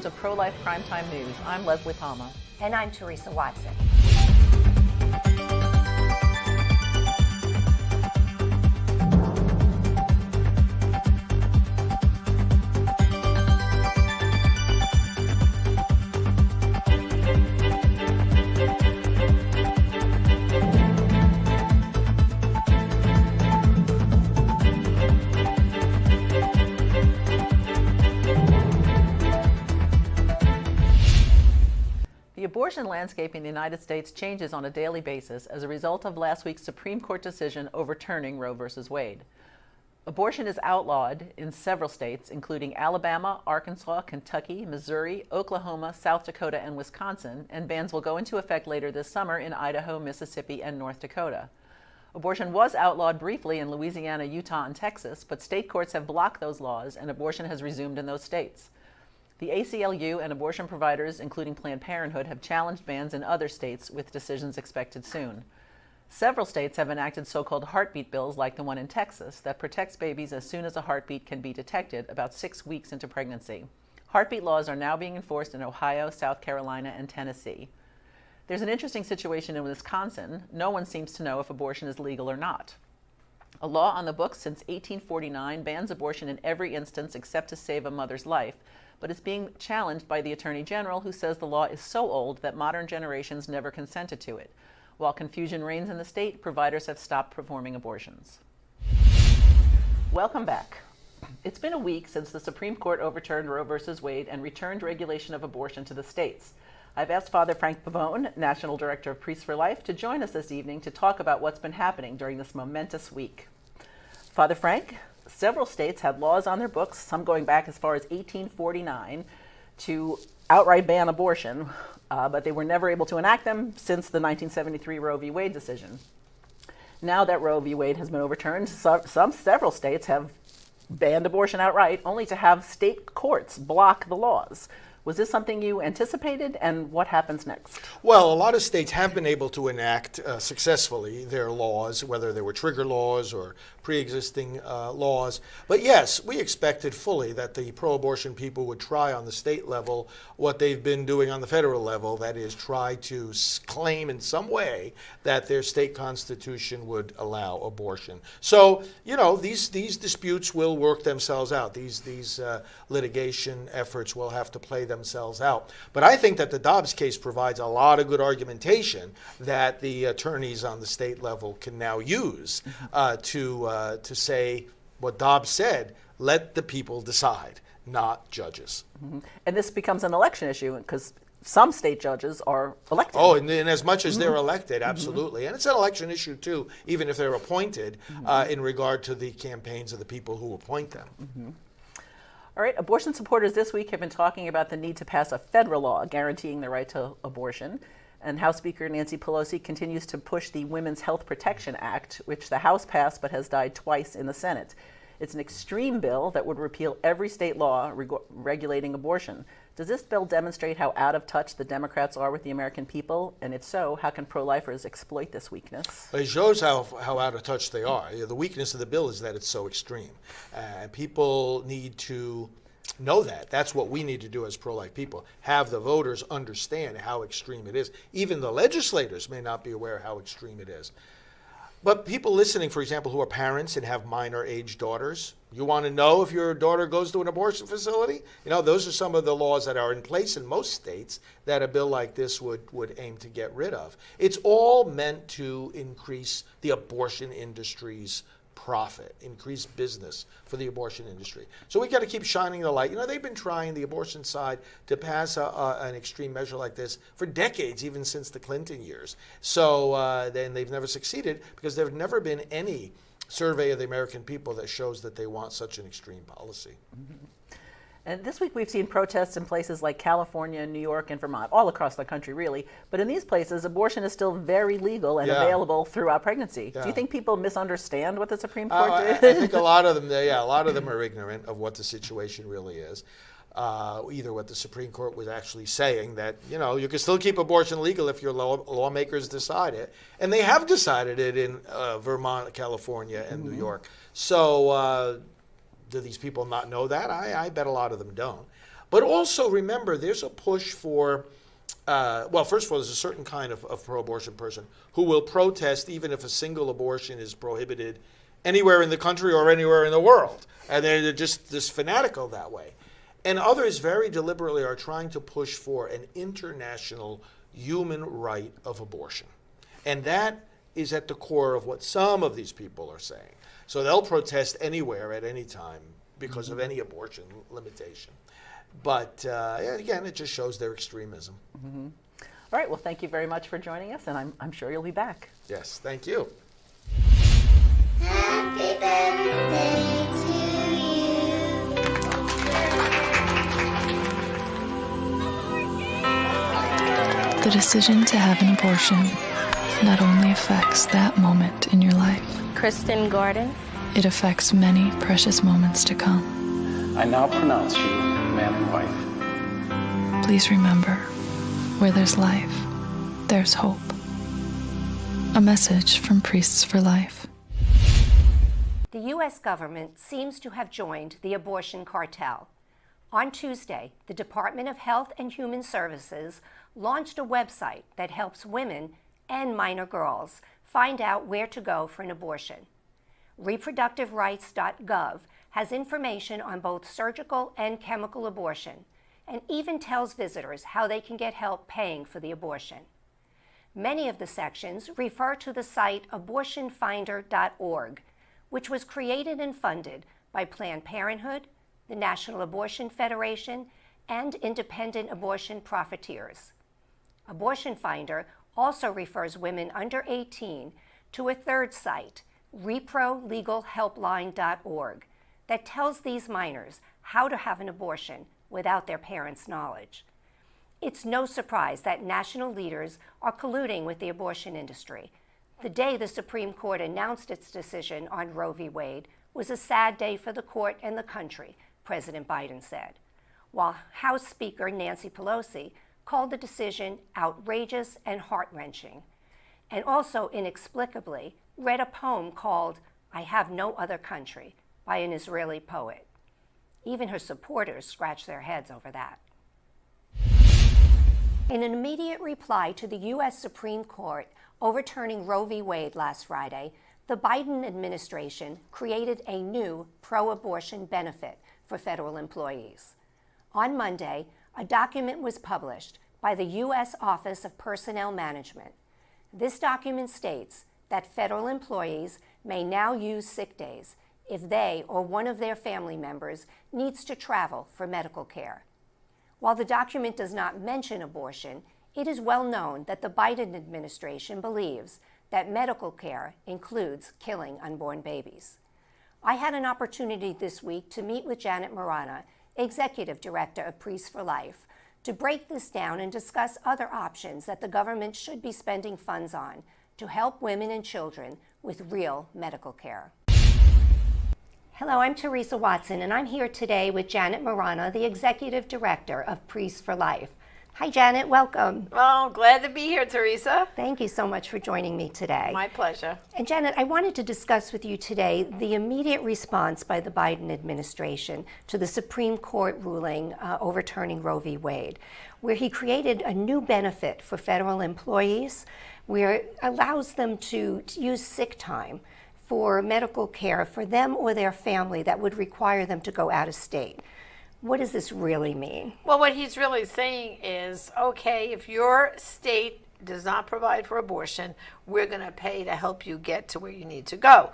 welcome to Prolife Primetime News. I'm Leslie Palma. And I'm Teresa Watson. The abortion landscape in the United States changes on a daily basis as a result of last week's Supreme Court decision overturning Roe v. Wade. Abortion is outlawed in several states, including Alabama, Arkansas, Kentucky, Missouri, Oklahoma, South Dakota, and Wisconsin, and bans will go into effect later this summer in Idaho, Mississippi, and North Dakota. Abortion was outlawed briefly in Louisiana, Utah, and Texas, but state courts have blocked those laws, and abortion has resumed in those states. The ACLU and abortion providers, including Planned Parenthood, have challenged bans in other states with decisions expected soon. Several states have enacted so-called heartbeat bills like the one in Texas that protects babies as soon as a heartbeat can be detected about 6 weeks into pregnancy. Heartbeat laws are now being enforced in Ohio, South Carolina, and Tennessee. There's an interesting situation in Wisconsin. No one seems to know if abortion is legal or not. A law on the books since 1849 bans abortion in every instance except to save a mother's life, but it's being challenged by the Attorney General, who says the law is so old that modern generations never consented to it. While confusion reigns in the state, providers have stopped performing abortions. Welcome back. It's been a week since the Supreme Court overturned Roe v. Wade and returned regulation of abortion to the states. I've asked Father Frank Pavone, National Director of Priests for Life, to join us this evening to talk about what's been happening during this momentous week. Father Frank, several states had laws on their books, some going back as far as 1849, to outright ban abortion, but they were never able to enact them since the 1973 Roe v. Wade decision. Now that Roe v. Wade has been overturned, several states have banned abortion outright, only to have state courts block the laws. Was this something you anticipated, and what happens next? Well, a lot of states have been able to enact successfully their laws, whether they were trigger laws or pre-existing laws. But yes, we expected fully that the pro-abortion people would try on the state level what they've been doing on the federal level, that is, try to claim in some way that their state constitution would allow abortion. So, you know, these disputes will work themselves out. These litigation efforts will have to play themselves out. But I think that the Dobbs case provides a lot of good argumentation that the attorneys on the state level can now use to say what Dobbs said: let the people decide, not judges. Mm-hmm. And this becomes an election issue because some state judges are elected. Oh, and as much as they're elected, absolutely. And it's an election issue, too, even if they're appointed, in regard to the campaigns of the people who appoint them. All right, abortion supporters this week have been talking about the need to pass a federal law guaranteeing the right to abortion. And House Speaker Nancy Pelosi continues to push the Women's Health Protection Act, which the House passed but has died twice in the Senate. It's an extreme bill that would repeal every state law regulating abortion. Does this bill demonstrate how out of touch the Democrats are with the American people? And if so, how can pro-lifers exploit this weakness? It shows how out of touch they are. The weakness of the bill is that it's so extreme. People need to know that. That's what we need to do as pro-life people. Have the voters understand how extreme it is. Even the legislators may not be aware how extreme it is. But people listening, for example, who are parents and have minor age daughters, you want to know if your daughter goes to an abortion facility? You know, those are some of the laws that are in place in most states that a bill like this would aim to get rid of. It's all meant to increase the abortion industry's profit, increase business for the abortion industry. So we got to keep shining the light. You know, they've been trying, the abortion side, to pass an extreme measure like this for decades, even since the Clinton years. So then they've never succeeded because there have never been any survey of the American people that shows that they want such an extreme policy. And this week we've seen protests in places like California, New York, and Vermont, all across the country really. But in these places, abortion is still very legal and available throughout pregnancy. Do you think people misunderstand what the Supreme Court did? I think a lot of them are ignorant of what the situation really is. Either what the Supreme Court was actually saying, that, you know, you can still keep abortion legal if your lawmakers decide it. And they have decided it in Vermont, California, and New York. So do these people not know that? I bet a lot of them don't. But also remember, there's a push for, well, first of all, there's a certain kind of pro-abortion person who will protest even if a single abortion is prohibited anywhere in the country or anywhere in the world. And they're just fanatical that way. And others very deliberately are trying to push for an international human right of abortion. And that is at the core of what some of these people are saying. So they'll protest anywhere at any time because of any abortion limitation. But again, it just shows their extremism. All right, well, thank you very much for joining us, and I'm sure you'll be back. Yes, thank you. Happy birthday to you. The decision to have an abortion not only affects that moment in your life, Kristen Gordon. it affects many precious moments to come. I now pronounce you man and wife. Please remember, where there's life, there's hope. A message from Priests for Life. The U.S. government seems to have joined the abortion cartel. On Tuesday, the Department of Health and Human Services launched a website that helps women and minor girls find out where to go for an abortion. ReproductiveRights.gov has information on both surgical and chemical abortion, and even tells visitors how they can get help paying for the abortion. Many of the sections refer to the site abortionfinder.org, which was created and funded by Planned Parenthood, the National Abortion Federation, and independent abortion profiteers. Abortion Finder also refers women under 18 to a third site, reprolegalhelpline.org, that tells these minors how to have an abortion without their parents' knowledge. It's no surprise that national leaders are colluding with the abortion industry. The day the Supreme Court announced its decision on Roe v. Wade was a sad day for the court and the country, President Biden said, while House Speaker Nancy Pelosi called the decision outrageous and heart-wrenching, and also inexplicably read a poem called "I Have No Other Country" by an Israeli poet. Even her supporters scratched their heads over that. In an immediate reply to the U.S. Supreme Court overturning Roe v. Wade last Friday, the Biden administration created a new pro-abortion benefit for federal employees. On Monday, a document was published by the U.S. Office of Personnel Management. This document states that federal employees may now use sick days if they or one of their family members needs to travel for medical care. While the document does not mention abortion, it is well known that the Biden administration believes that medical care includes killing unborn babies. I had an opportunity this week to meet with Janet Marana, Executive Director of Priests for Life, to break this down and discuss other options that the government should be spending funds on to help women and children with real medical care. Hello, I'm Teresa Watson, and I'm here today with Janet Marana, the Executive Director of Priests for Life. Hi, Janet. Welcome. Well, glad to be here, Teresa. Thank you so much for joining me today. My pleasure. And Janet, I wanted to discuss with you today the immediate response by the Biden administration to the Supreme Court ruling overturning Roe v. Wade, where he created a new benefit for federal employees, where it allows them to use sick time for medical care for them or their family that would require them to go out of state. What does this really mean? Well, what he's really saying is, okay, if your state does not provide for abortion, we're going to pay to help you get to where you need to go.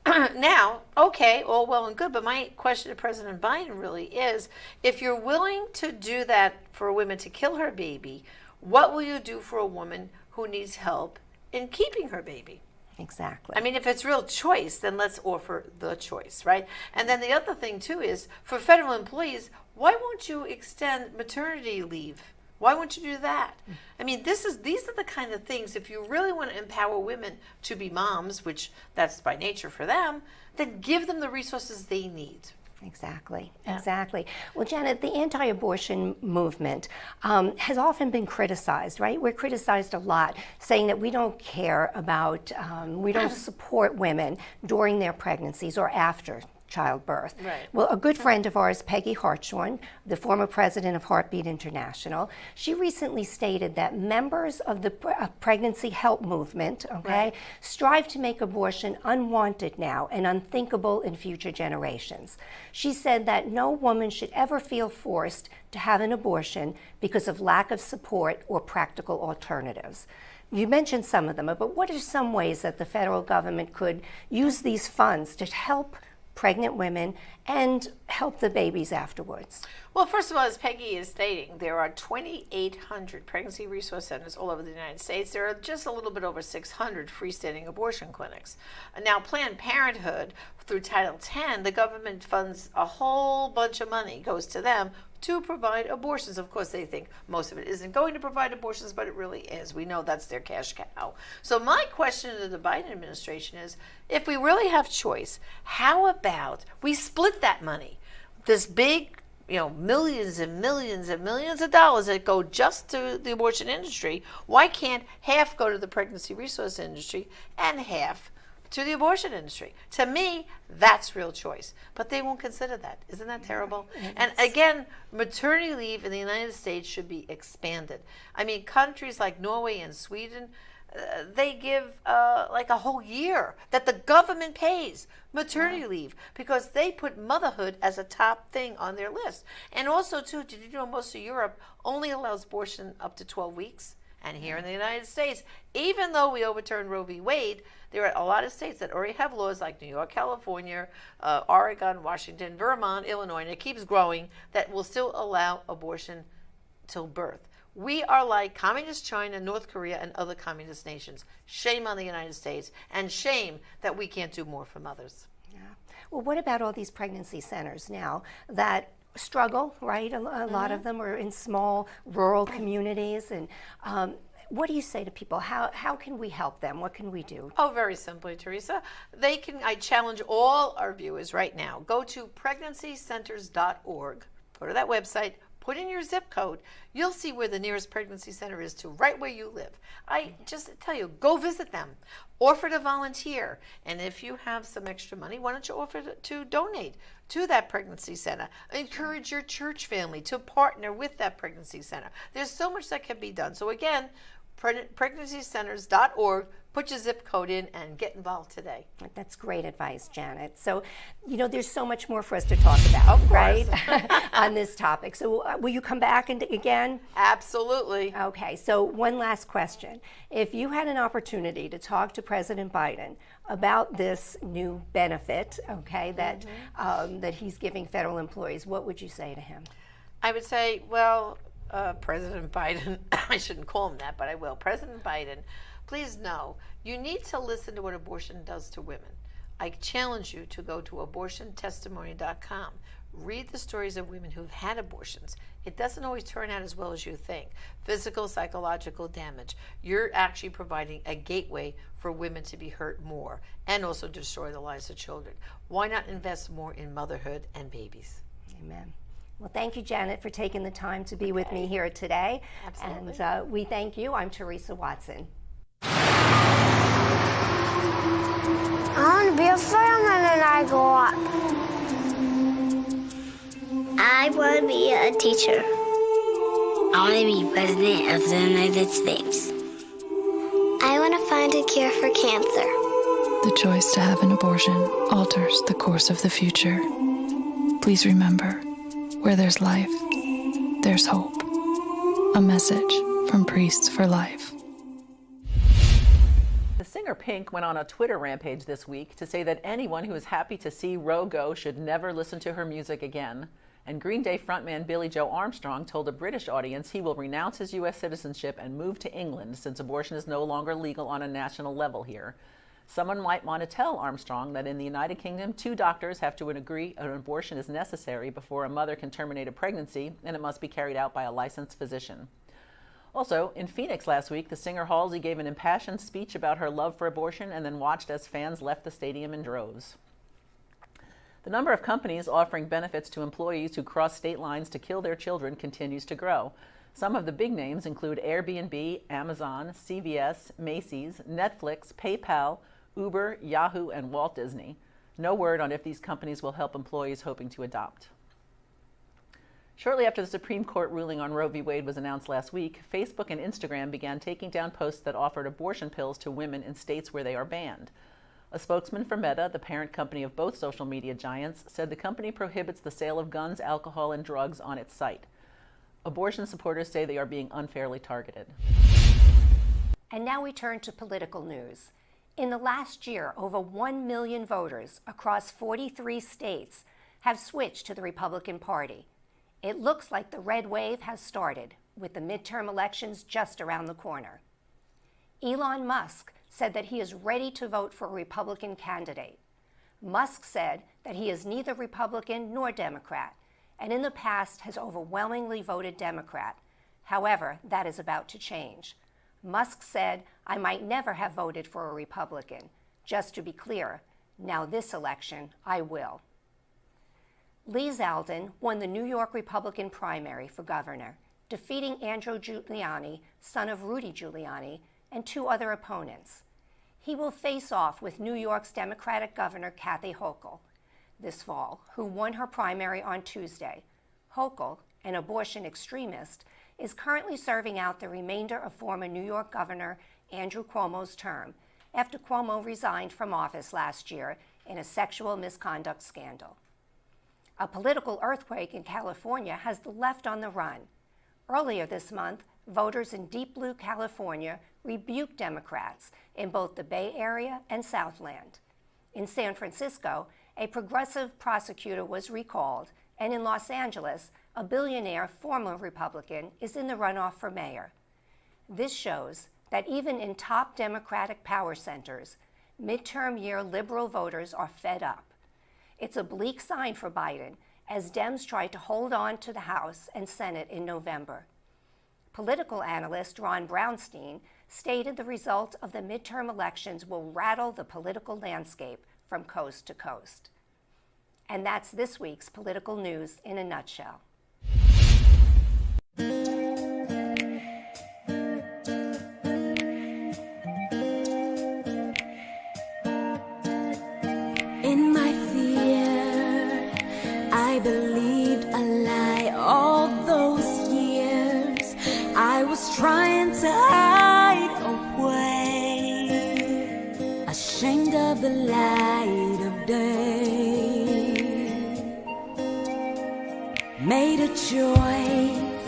Now, okay, all well and good, but my question to President Biden really is, if you're willing to do that for a woman to kill her baby, what will you do for a woman who needs help in keeping her baby? Exactly. I mean, if it's real choice, then let's offer the choice, right? And then the other thing, too, is for federal employees, why won't you extend maternity leave? Why won't you do that? I mean, these are the kind of things, if you really want to empower women to be moms, which that's by nature for them, then give them the resources they need. Exactly, Yeah. exactly. Well, Janet, the anti-abortion movement has often been criticized, right? We're criticized a lot, saying that we don't care about, we don't support women during their pregnancies or after childbirth. Right. Well, a good friend of ours, Peggy Hartshorn, the former president of Heartbeat International, she recently stated that members of the pregnancy help movement, strive to make abortion unwanted now and unthinkable in future generations. She said that no woman should ever feel forced to have an abortion because of lack of support or practical alternatives. You mentioned some of them, but what are some ways that the federal government could use these funds to help pregnant women and help the babies afterwards? Well, first of all, as Peggy is stating, there are 2,800 pregnancy resource centers all over the United States. There are just a little bit over 600 freestanding abortion clinics. Now, Planned Parenthood, through Title X, the government funds a whole bunch of money, goes to them to provide abortions. Of course, they think most of it isn't going to provide abortions, but it really is. We know that's their cash cow. So my question to the Biden administration is, if we really have choice, how about we split that money? This big, millions and millions and millions of dollars that go just to the abortion industry, why can't half go to the pregnancy resource industry and half to the abortion industry? To me, that's real choice. But they won't consider that. Isn't that terrible? And again, maternity leave in the United States should be expanded. I mean, countries like Norway and Sweden, they give like a whole year that the government pays maternity leave because they put motherhood as a top thing on their list. And also, too, did you know most of Europe only allows abortion up to 12 weeks? And here in the United States, even though we overturned Roe v. Wade, there are a lot of states that already have laws like New York, California, Oregon, Washington, Vermont, Illinois, and it keeps growing, that will still allow abortion till birth. We are like communist China, North Korea, and other communist nations. Shame on the United States, and shame that we can't do more for mothers. Yeah. Well, what about all these pregnancy centers now that struggle, right? A lot of them are in small rural communities. And what do you say to people? How can we help them? What can we do? Oh, very simply, Teresa. I challenge all our viewers right now. Go to pregnancycenters.org. Go to that website. Put in your zip code. You'll see where the nearest pregnancy center is to right where you live. I just tell you, go visit them. Offer to volunteer. And if you have some extra money, why don't you offer to donate to that pregnancy center? Encourage your church family to partner with that pregnancy center. There's so much that can be done. So again, pregnancycenters.org. Put your zip code in and get involved today. That's great advice, Janet. So, there's so much more for us to talk about, right, on this topic. So, will you come back again? Absolutely. Okay, so one last question. If you had an opportunity to talk to President Biden about this new benefit, that he's giving federal employees, what would you say to him? I would say, President Biden, I shouldn't call him that, but I will. President Biden, please know, you need to listen to what abortion does to women. I challenge you to go to abortiontestimony.com. Read the stories of women who've had abortions. It doesn't always turn out as well as you think. Physical, psychological damage. You're actually providing a gateway for women to be hurt more and also destroy the lives of children. Why not invest more in motherhood and babies? Amen. Well, thank you, Janet, for taking the time to be with me here today. Absolutely. And we thank you. I'm Teresa Watson. I want to be a fireman when I grow up. I want to be a teacher. I want to be president of the United States. I want to find a cure for cancer. The choice to have an abortion alters the course of the future. Please remember, where there's life, there's hope. A message from Priests for Life. The singer Pink went on a Twitter rampage this week to say that anyone who is happy to see Roe go should never listen to her music again. And Green Day frontman Billy Joe Armstrong told a British audience he will renounce his U.S. citizenship and move to England since abortion is no longer legal on a national level here. Someone might want to tell Armstrong that in the United Kingdom, 2 doctors have to agree an abortion is necessary before a mother can terminate a pregnancy, and it must be carried out by a licensed physician. Also, in Phoenix last week, the singer Halsey gave an impassioned speech about her love for abortion and then watched as fans left the stadium in droves. The number of companies offering benefits to employees who cross state lines to kill their children continues to grow. Some of the big names include Airbnb, Amazon, CVS, Macy's, Netflix, PayPal, Uber, Yahoo, and Walt Disney. No word on if these companies will help employees hoping to adopt. Shortly after the Supreme Court ruling on Roe v. Wade was announced last week, Facebook and Instagram began taking down posts that offered abortion pills to women in states where they are banned. A spokesman for Meta, the parent company of both social media giants, said the company prohibits the sale of guns, alcohol, and drugs on its site. Abortion supporters say they are being unfairly targeted. And now we turn to political news. In the last year, over 1 million voters across 43 states have switched to the Republican Party. It looks like the red wave has started, with the midterm elections just around the corner. Elon Musk said that he is ready to vote for a Republican candidate. Musk said that he is neither Republican nor Democrat, and in the past has overwhelmingly voted Democrat. However, that is about to change. Musk said, "I might never have voted for a Republican. Just to be clear, now this election, I will." Lee Zeldin won the New York Republican primary for governor, defeating Andrew Giuliani, son of Rudy Giuliani, and 2 other opponents. He will face off with New York's Democratic Governor Kathy Hochul this fall, who won her primary on Tuesday. Hochul, an abortion extremist, is currently serving out the remainder of former New York Governor Andrew Cuomo's term after Cuomo resigned from office last year in a sexual misconduct scandal. A political earthquake in California has the left on the run. Earlier this month, voters in Deep Blue, California rebuked Democrats in both the Bay Area and Southland. In San Francisco, a progressive prosecutor was recalled, and in Los Angeles, a billionaire former Republican is in the runoff for mayor. This shows that even in top Democratic power centers, midterm year liberal voters are fed up. It's a bleak sign for Biden as Dems try to hold on to the House and Senate in November. Political analyst Ron Brownstein stated the result of the midterm elections will rattle the political landscape from coast to coast. And that's this week's political news in a nutshell. In my fear, I believed a lie all those years. I was trying to hide away, ashamed of the light of day. Made a choice,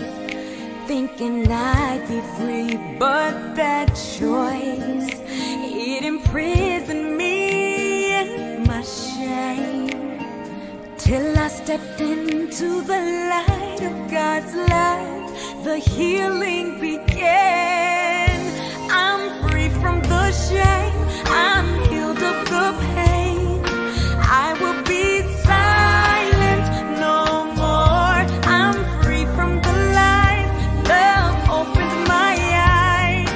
thinking I'd be free, but that choice, it imprisoned me in my shame. Till I stepped into the light of God's light, the healing began. I'm free from the shame, I'm healed of the pain. I will be silent no more. I'm free from the lies, love opened my eyes.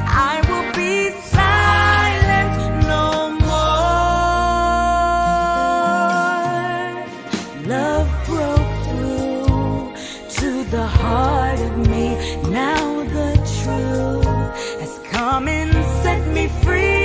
I will be silent no more. Love broke through to the heart of me. Now the truth has come and set me free.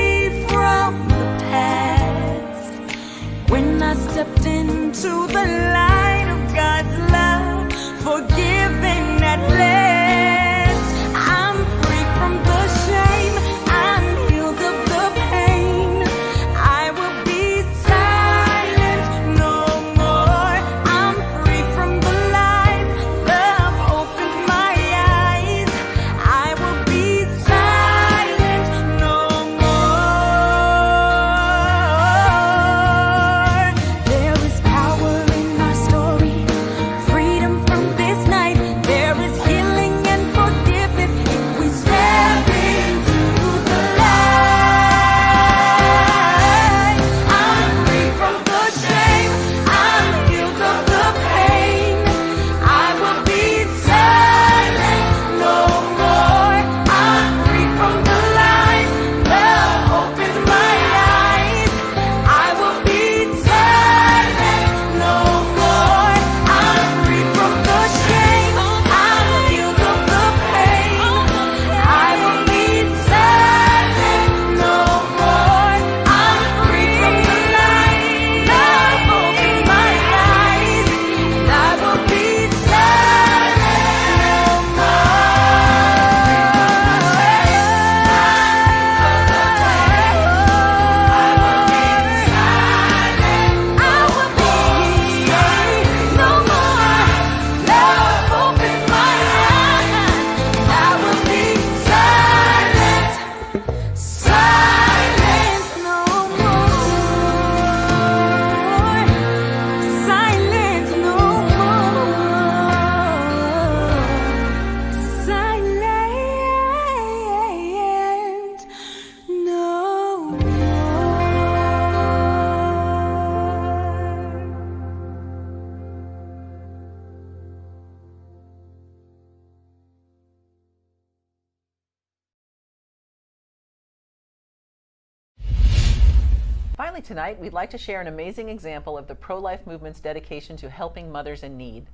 Finally tonight, we'd like to share an amazing example of the pro-life movement's dedication to helping mothers in need.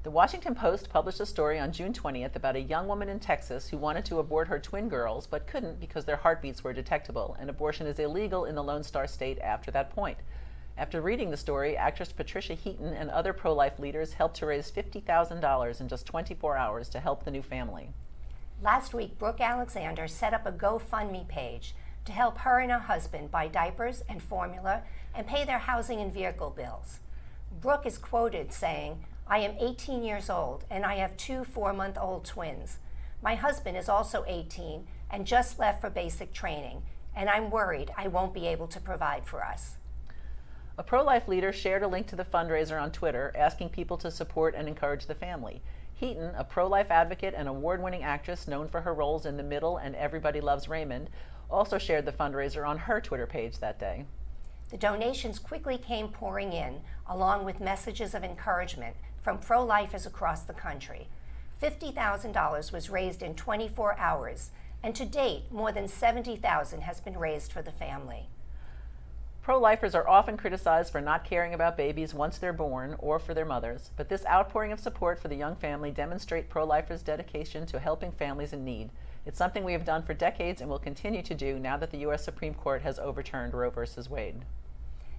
The Washington Post published a story on June 20th about a young woman in Texas who wanted to abort her twin girls but couldn't because their heartbeats were detectable, and abortion is illegal in the Lone Star State after that point. After reading the story, actress Patricia Heaton and other pro-life leaders helped to raise $50,000 in just 24 hours to help the new family. Last week, Brooke Alexander set up a GoFundMe page to help her and her husband buy diapers and formula and pay their housing and vehicle bills. Brooke is quoted saying, "I am 18 years old and I have 2 4-month-old twins. My husband is also 18 and just left for basic training, and I'm worried I won't be able to provide for us." A pro-life leader shared a link to the fundraiser on Twitter, asking people to support and encourage the family. Heaton, a pro-life advocate and award-winning actress known for her roles in The Middle and Everybody Loves Raymond, also shared the fundraiser on her Twitter page that day. The donations quickly came pouring in, along with messages of encouragement from pro-lifers across the country. $50,000 was raised in 24 hours, and to date, more than $70,000 has been raised for the family. Pro-lifers are often criticized for not caring about babies once they're born or for their mothers, but this outpouring of support for the young family demonstrates pro-lifers' dedication to helping families in need. It's something we have done for decades and will continue to do now that the U.S. Supreme Court has overturned Roe v. Wade.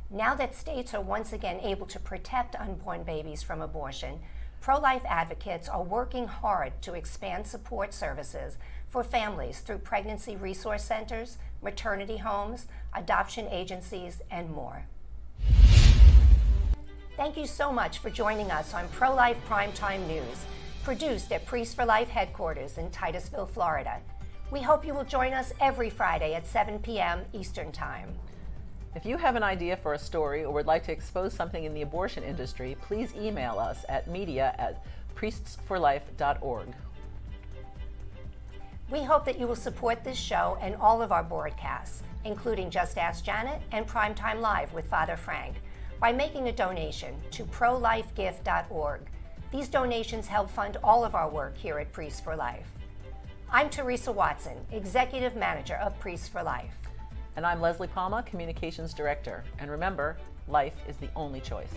Now that states are once again able to protect unborn babies from abortion, pro-life advocates are working hard to expand support services for families through pregnancy resource centers, maternity homes, adoption agencies, and more. Thank you so much for joining us on Prolife Primetime News, produced at Priests for Life headquarters in Titusville, Florida. We hope you will join us every Friday at 7 p.m. Eastern Time. If you have an idea for a story or would like to expose something in the abortion industry, please email us at media@priestsforlife.org. We hope that you will support this show and all of our broadcasts, including Just Ask Janet and Primetime Live with Father Frank, by making a donation to prolifegift.org. These donations help fund all of our work here at Priests for Life. I'm Teresa Watson, Executive Manager of Priests for Life. And I'm Leslie Palma, Communications Director. And remember, life is the only choice.